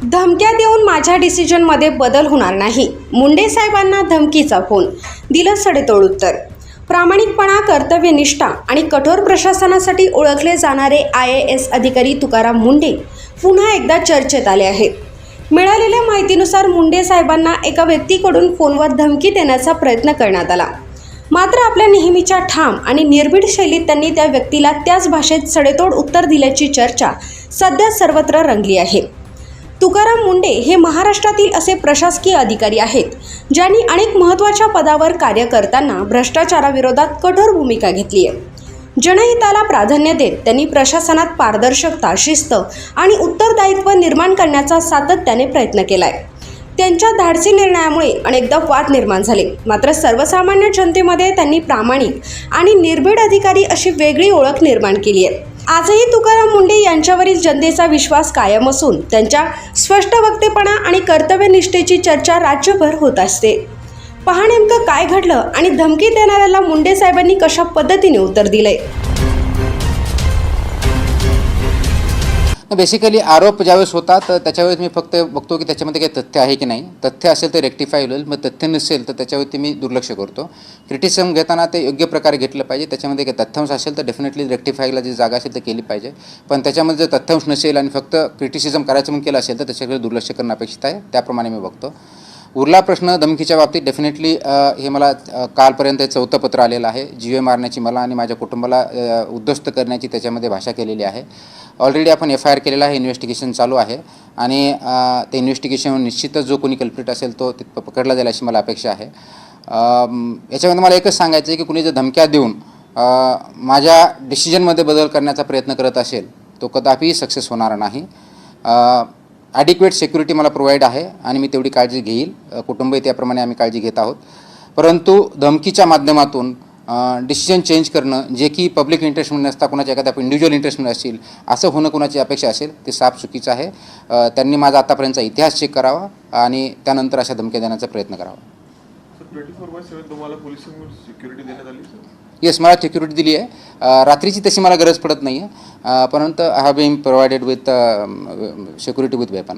धमक्या देऊन माझ्या डिसिजनमध्ये बदल होणार नाही. मुंडे साहेबांना धमकीचा फोन, दिलं सडेतोड उत्तर. प्रामाणिकपणा, कर्तव्यनिष्ठा आणि कठोर प्रशासनासाठी ओळखले जाणारे IAS अधिकारी तुकाराम मुंडे पुन्हा एकदा चर्चेत आले आहेत. मिळालेल्या माहितीनुसार मुंडे साहेबांना एका व्यक्तीकडून फोनवर धमकी देण्याचा प्रयत्न करण्यात आला. मात्र आपल्या नेहमीच्या ठाम आणि निर्भीड शैलीत त्यांनी त्या व्यक्तीला त्याच भाषेत सडेतोड उत्तर दिल्याची चर्चा सध्या सर्वत्र रंगली आहे. तुकाराम मुंडे हे महाराष्ट्रातील असे प्रशासकीय अधिकारी आहेत ज्यांनी अनेक महत्त्वाच्या पदावर कार्य करताना भ्रष्टाचाराविरोधात कठोर भूमिका घेतली आहे. जनहिताला प्राधान्य देत त्यांनी प्रशासनात पारदर्शकता, शिस्त आणि उत्तरदायित्व निर्माण करण्याचा सातत्याने प्रयत्न केला आहे. त्यांच्या धाडसी निर्णयामुळे अनेकदा वाद निर्माण झाले, मात्र सर्वसामान्य जनतेमध्ये त्यांनी प्रामाणिक आणि निर्भीड अधिकारी अशी वेगळी ओळख निर्माण केली आहे. आजही तुकाराम मुंडे यांच्यावरील जनतेचा विश्वास कायम असून त्यांच्या स्पष्ट वक्तेपणा आणि कर्तव्यनिष्ठेची चर्चा राज्यभर होत असते. पहा नेमकं काय घडलं आणि धमकी देणाऱ्याला मुंडे साहेबांनी कशा पद्धतीने उत्तर दिलंय. बेसिकली आरोप ज्यावेळेस होतात तर त्याच्यावेळेस मी फक्त बघतो की त्याच्यामध्ये काही तथ्य आहे की नाही. तथ्य असेल तर रेक्टिफाय होईल, मग तथ्य नसेल तर त्याच्यावरती मी दुर्लक्ष करतो. क्रिटिसिझम घेताना ते योग्य प्रकारे घेतलं पाहिजे. त्याच्यामध्ये काही तथ्यांश असेल तर डेफिनेटली रेक्टिफायला जी जागा असेल ते केली पाहिजे. पण त्याच्यामध्ये जर तथ्यांश नसेल आणि फक्त क्रिटिसिझम करायचं म्हणून केलं असेल तर त्याच्याकडे दुर्लक्ष करणं अपेक्षित आहे. त्याप्रमाणे मी बघतो. उरला प्रश्न धमकीच्या बाबतीत, डेफिनेटली हे मला कालपर्यंत 4थं पत्र आलेलं आहे. जीवे मारण्याची मला आणि माझ्या कुटुंबाला उद्ध्वस्त करण्याची त्याच्यामध्ये भाषा केलेली आहे. ऑलरेडी आपण FIR केलेला आहे, इन्व्हेस्टिगेशन चालू आहे आणि ते इन्व्हेस्टिगेशन निश्चितच जो कोणी कल्प्रिट असेल तो पकडला जाईल अशी मला अपेक्षा आहे. याच्यामध्ये मला एकच सांगायचं आहे की कुणी जर धमक्या देऊन माझ्या डिसिजनमध्ये बदल करण्याचा प्रयत्न करत असेल तो कदापि सक्सेस होणार नाही. ॲडिक्वेट सिक्युरिटी मला प्रोव्हाइड आहे आणि मी तेवढी काळजी घेईल. कुटुंबही त्याप्रमाणे आम्ही काळजी घेत आहोत. परंतु धमकीच्या माध्यमातून डिसिजन चेंज करणं, जे की पब्लिक इंटरेस्टमध्ये नसता कोणाच्या एखाद्या इंडिव्हिज्युअल इंटरेस्टमध्ये असेल, असं होणं कोणाची अपेक्षा असेल ते साफ चुकीचं आहे. त्यांनी माझा आतापर्यंतचा इतिहास चेक करावा आणि त्यानंतर अशा धमक्या देण्याचा प्रयत्न करावा. 24/7 तुम्हाला पोलिसांकडून सिक्युरिटी देण्यात आली सर? येस, मला सिक्युरिटी दिली आहे. रात्रीची तशी मला गरज पडत नाही आहे, परंतु I have been provided with security with weapon.